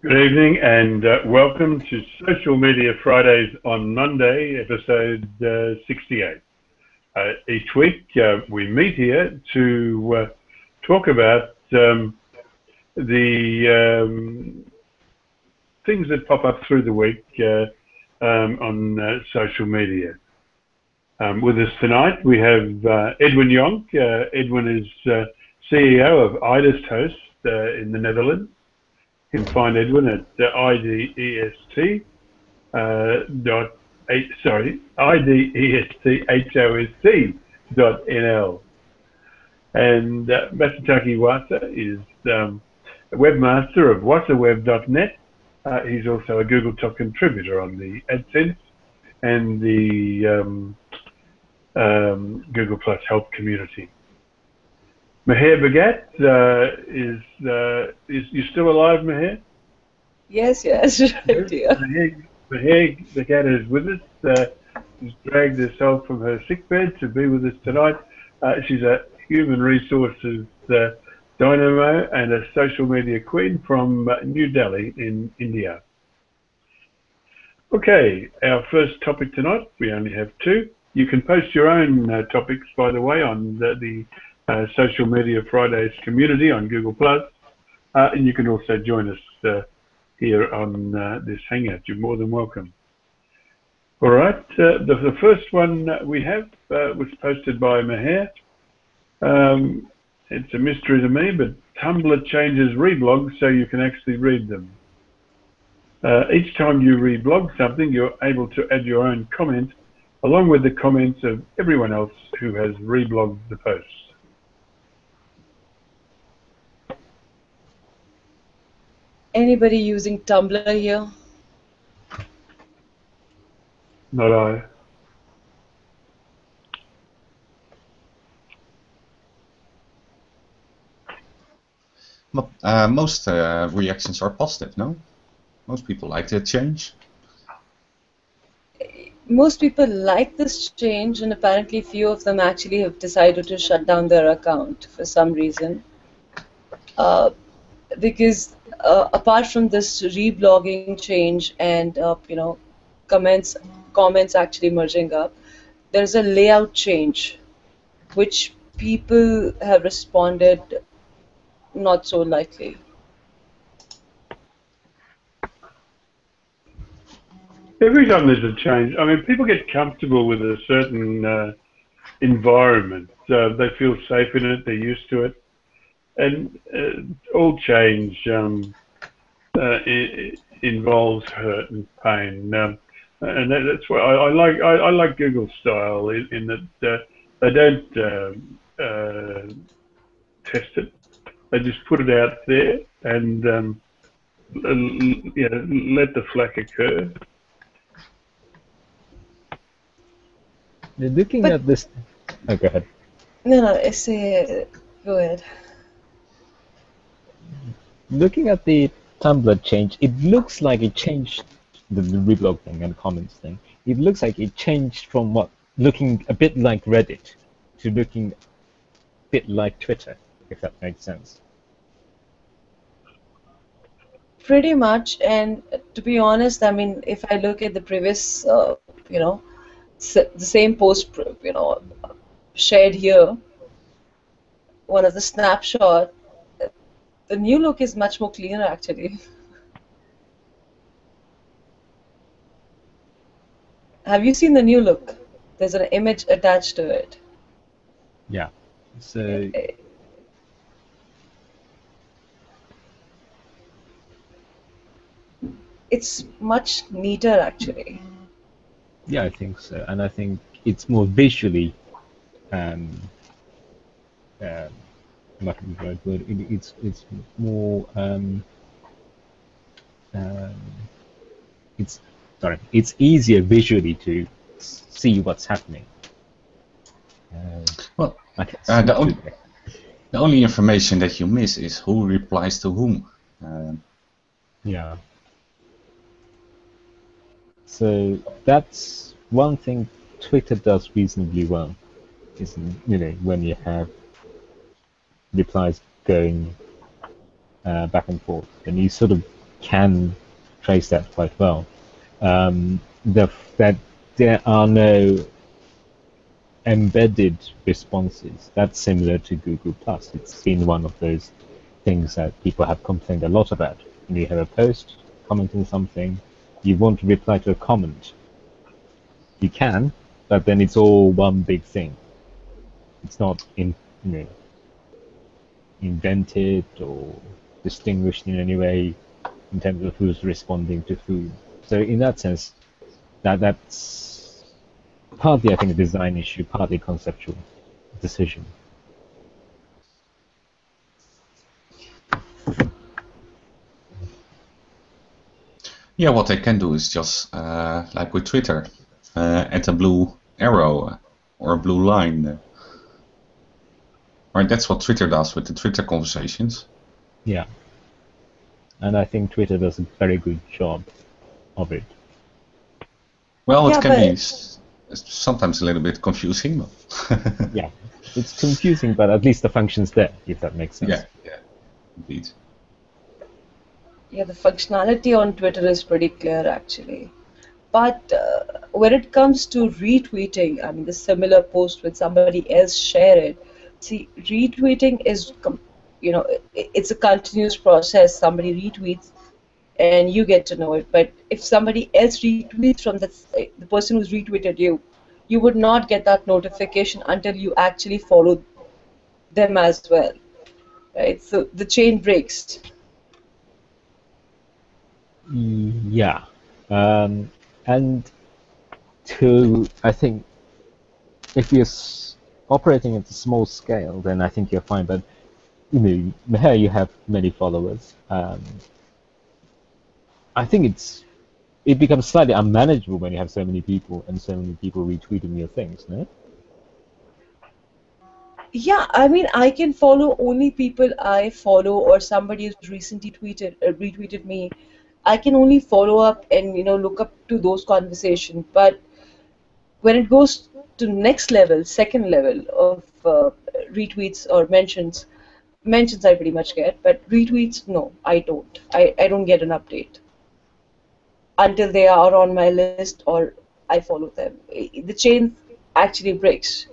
Good evening and welcome to Social Media Fridays on Monday, episode 68. Each week we meet here to talk about the things that pop up through the week on social media. With us tonight we have Edwin Jonk. Edwin is CEO of IDEST Host in the Netherlands. You can find Edwin at idesthost.nl. And Masataki Wasa is a webmaster of wasaweb.net. He's also a Google Top contributor on the AdSense and the Google Plus Help community. Meher Bagat is you still alive, Meher? Yes, right here. Meher Bagat is with us. She's dragged herself from her sickbed to be with us tonight. She's a human resources dynamo and a social media queen from New Delhi in India. Okay, our first topic tonight, we only have two. You can post your own topics, by the way, on the Social Media Fridays community on Google Plus, and you can also join us here on this Hangout. You're more than welcome. All right, the first one we have was posted by Meher. It's a mystery to me, but Tumblr changes reblogs so you can actually read them. Each time you reblog something, you're able to add your own comment along with the comments of everyone else who has reblogged the post. Anybody using Tumblr here? Not I. Most reactions are positive, no? Most people like the change. Most people like this change, and apparently few of them actually have decided to shut down their account for some reason. Because apart from this reblogging change and comments actually merging up, there's a layout change which people have responded not so likely. Every time there's a change, I mean, people get comfortable with a certain environment. They feel safe in it, they're used to it. And all change involves hurt and pain, and that's why I like Google style in that they don't test it; they just put it out there and let the flack occur. Looking at this, oh, go ahead. No, go ahead. Looking at the Tumblr change, it looks like it changed the reblog thing and comments thing. It looks like it changed from looking a bit like Reddit to looking a bit like Twitter, if that makes sense. Pretty much, and to be honest, I mean, if I look at the previous, the same post, shared here, one of the snapshot. The new look is much more cleaner, actually. Have you seen the new look? There's an image attached to it. Yeah. So it's much neater, actually. Yeah, I think so, and I think it's more visually. Not the right word. It's more. It's easier visually to see what's happening. Well, the only information that you miss is who replies to whom. Yeah. So that's one thing Twitter does reasonably well. Isn't when you have replies going back and forth, and you sort of can trace that quite well. That there are no embedded responses. That's similar to Google Plus. It's been one of those things that people have complained a lot about. When you have a post commenting something, you want to reply to a comment. You can, but then it's all one big thing. It's not invented or distinguished in any way in terms of who's responding to who. So in that sense, that's partly, I think, a design issue, partly conceptual decision. Yeah, what they can do is just, like with Twitter, add a blue arrow or a blue line. Right, that's what Twitter does with the Twitter conversations. Yeah. And I think Twitter does a very good job of it. Well, Yeah, it can but- be sometimes a little bit confusing. But Yeah. It's confusing, but at least the function's there, if that makes sense. yeah, indeed. Yeah, the functionality on Twitter is pretty clear actually. But when it comes to retweeting, I mean, the similar post with somebody else share it. See, retweeting is, it's a continuous process. Somebody retweets, and you get to know it. But if somebody else retweets from the person who's retweeted you, you would not get that notification until you actually follow them as well, right? So the chain breaks. Yeah. And I think, if you're operating at a small scale, then I think you're fine. But here you have many followers. I think it becomes slightly unmanageable when you have so many people and so many people retweeting your things, no? Yeah, I mean, I can follow only people I follow, or somebody who's recently retweeted me. I can only follow up and look up to those conversations. But when it goes to next level, second level of retweets or mentions I pretty much get, but retweets, no, I don't. I don't get an update until they are on my list or I follow them. The chain actually breaks.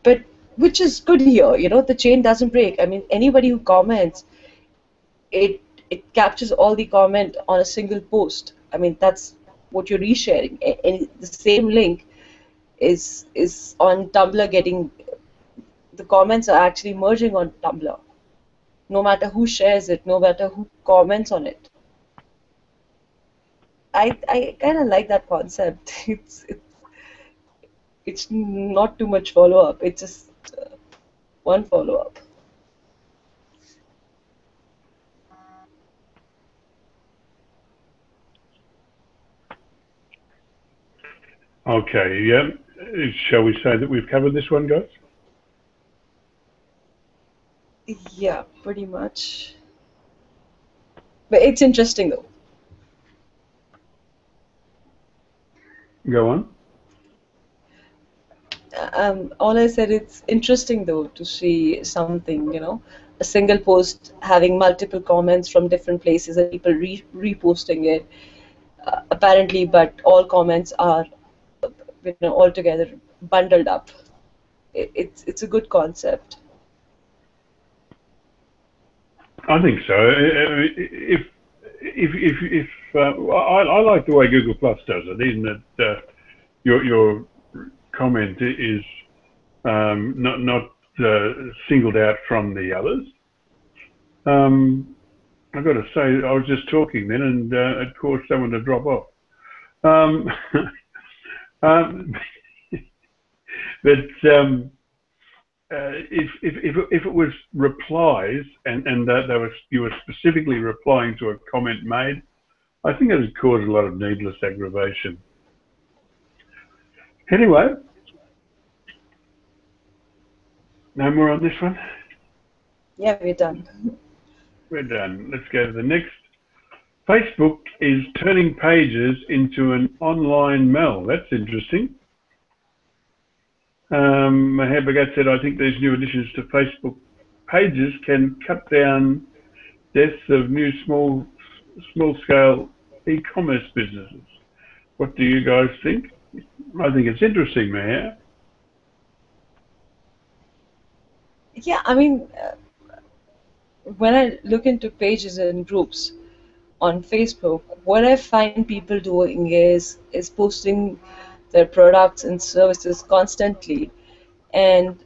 But which is good here, the chain doesn't break. I mean, anybody who comments, it captures all the comment on a single post. I mean, that's what you're resharing. And the same link is on Tumblr getting, the comments are actually merging on Tumblr. No matter who shares it, no matter who comments on it. I kind of like that concept. It's not too much follow-up. It's just one follow-up. Okay, yeah. Shall we say that we've covered this one, guys? Yeah, pretty much. But it's interesting though. Go on. All I said, it's interesting though to see something, a single post having multiple comments from different places and people reposting it. Apparently, but all comments are, all together bundled up. It's a good concept. I think so. I like the way Google Plus does it, in that your comment is not singled out from the others. I've got to say, I was just talking then, and it caused someone to drop off. But if it was replies and you were specifically replying to a comment made, I think it would cause a lot of needless aggravation. Anyway, no more on this one? Yeah, we're done. We're done. Let's go to the next. Facebook is turning pages into an online mail. That's interesting. Maher Bagat said, I think these new additions to Facebook pages can cut down deaths of new small-scale e-commerce businesses. What do you guys think? I think it's interesting, Maher. Yeah, I mean, when I look into pages and groups on Facebook, what I find people doing is posting their products and services constantly. And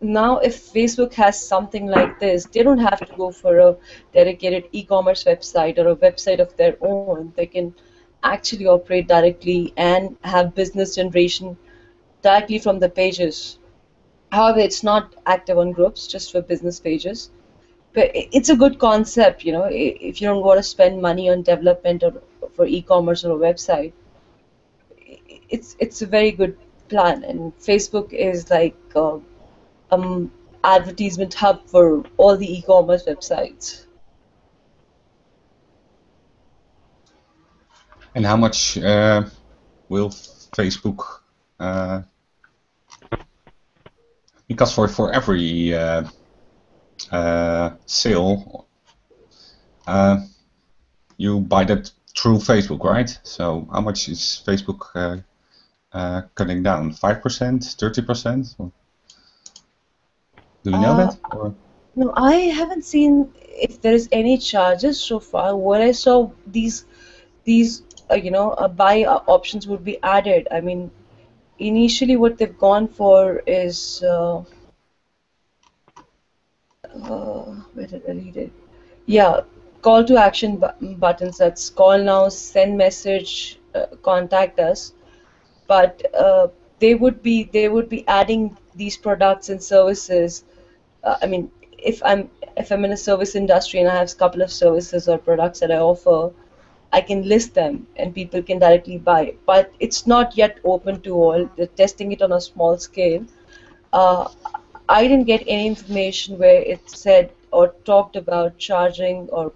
now, if Facebook has something like this, they don't have to go for a dedicated e-commerce website or a website of their own. They can actually operate directly and have business generation directly from the pages. However, it's not active on groups, just for business pages. But it's a good concept, you know, if you don't want to spend money on development or for e-commerce or a website, it's a very good plan. And Facebook is like advertisement hub for all the e-commerce websites. And how much will Facebook? Because for every sale, you buy that through Facebook, right? So how much is Facebook cutting down? 5%, 30%? Do you know that? Or? No, I haven't seen if there is any charges so far. What I saw, these buy options would be added. I mean, initially what they've gone for is where did I read it? Yeah, call to action buttons. That's call now, send message, contact us. But they would be adding these products and services. I mean, if I'm in a service industry and I have a couple of services or products that I offer, I can list them and people can directly buy. But it's not yet open to all. They're testing it on a small scale. Uh, I didn't get any information where it said or talked about charging or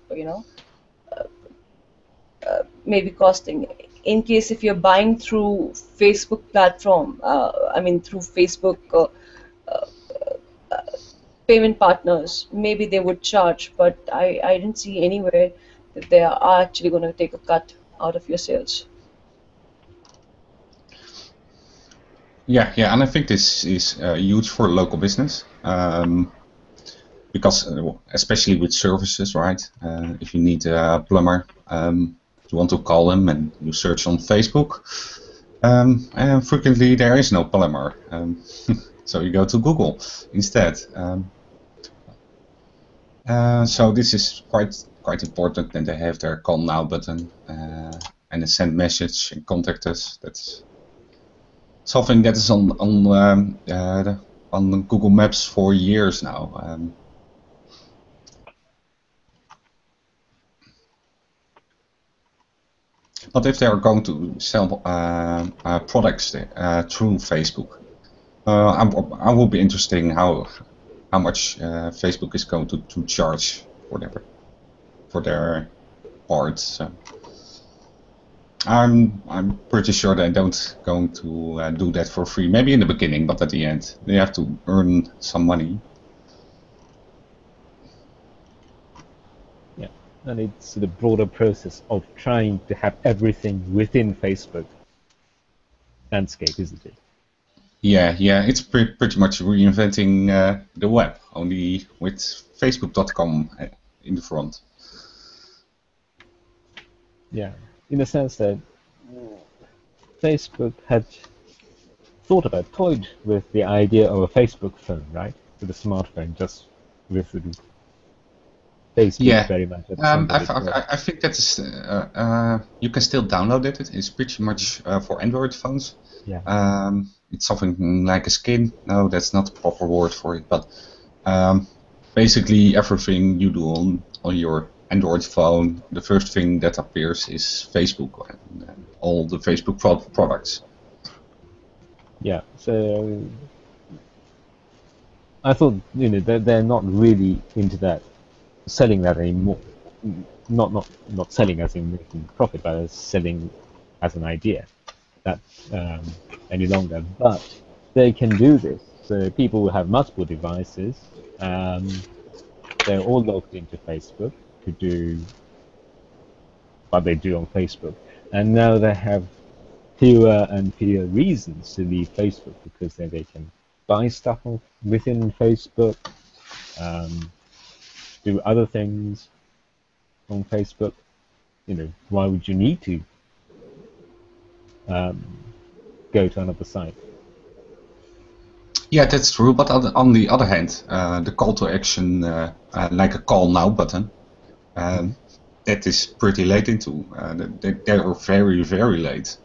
maybe costing. In case if you're buying through Facebook platform, through Facebook payment partners, maybe they would charge, but I didn't see anywhere that they are actually going to take a cut out of your sales. Yeah, and I think this is huge for local business because especially with services, right? If you need a plumber, you want to call them and you search on Facebook, and frequently there is no plumber, so you go to Google instead. So this is quite important that they have their call now button and a send message and contact us. That's something that is on Google Maps for years now. But if they are going to sell products through Facebook, I will be interested in how much Facebook is going to charge for their part. So I'm pretty sure they don't going to do that for free. Maybe in the beginning, but at the end they have to earn some money. Yeah, and it's the broader process of trying to have everything within Facebook landscape, isn't it? Yeah, it's pretty much reinventing the web, only with Facebook.com in the front. Yeah, in the sense that Facebook had toyed with the idea of a Facebook phone, right? With a smartphone, just with the Facebook very much at the center. I think that is you can still download it. It's pretty much for Android phones. Yeah. It's something like a skin. No, that's not the proper word for it. But basically, everything you do on your Android phone, the first thing that appears is Facebook and all the Facebook products. Yeah. So I thought they're not really into that, selling that anymore. Not selling as in making profit, but as selling as an idea that any longer. But they can do this So people who have multiple devices, they're all logged into Facebook to do what they do on Facebook, and now they have fewer and fewer reasons to leave Facebook because then they can buy stuff within Facebook, do other things on Facebook. Why would you need to go to another site? Yeah, that's true. But on the other hand, the call to action, like a call now button, that is pretty late into. They are very, very late.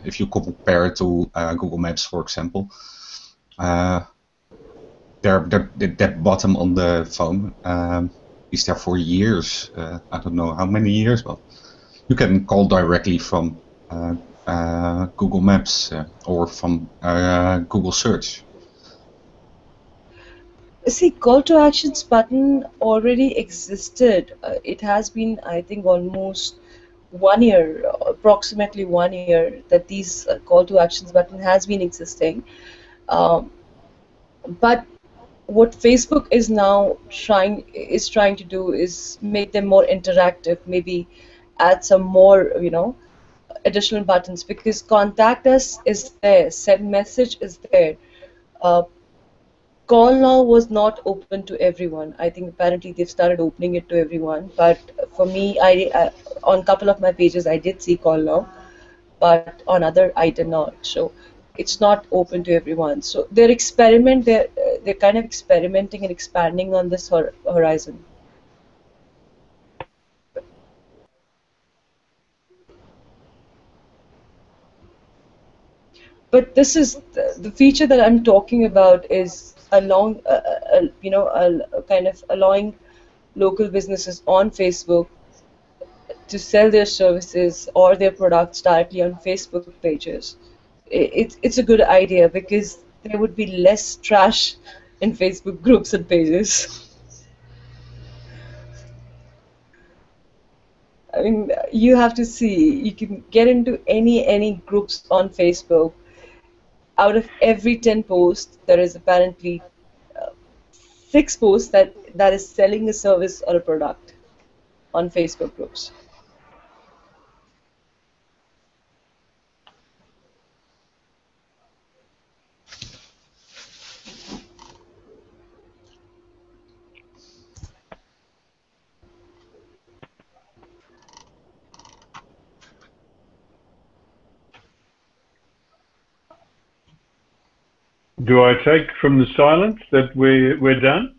If you compare it to Google Maps, for example, that button on the phone is there for years. I don't know how many years, but you can call directly from Google Maps or from Google Search. See, call to actions button already existed. It has been, I think, almost 1 year, approximately 1 year, that these call to actions button has been existing. But what Facebook is now trying to do is make them more interactive. Maybe add some more, additional buttons, because contact us is there, send message is there. Uh, Call now was not open to everyone. I think apparently they've started opening it to everyone. But for me, I on a couple of my pages I did see call now, but on other I did not. So it's not open to everyone. So they're kind of experimenting and expanding on this horizon. But this is the feature that I'm talking about is kind of allowing local businesses on Facebook to sell their services or their products directly on Facebook pages. It's a good idea because there would be less trash in Facebook groups and pages. I mean, you have to see, you can get into any groups on Facebook. Out of every 10 posts, there is apparently 6 posts that is selling a service or a product on Facebook groups. Do I take from the silence that we're done?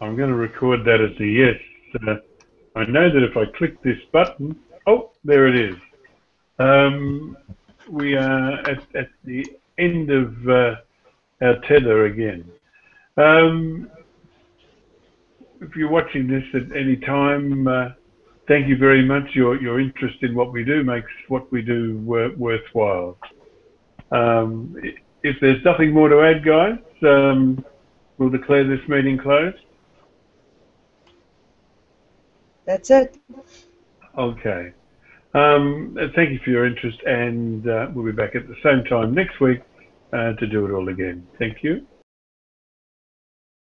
I'm going to record that as a yes. I know that if I click this button, oh, there it is. We are at the end of our tether again. If you're watching this at any time, thank you very much. Your interest in what we do makes what we do worthwhile. If there's nothing more to add, guys, we'll declare this meeting closed. That's it. Okay. Thank you for your interest, and we'll be back at the same time next week to do it all again. Thank you.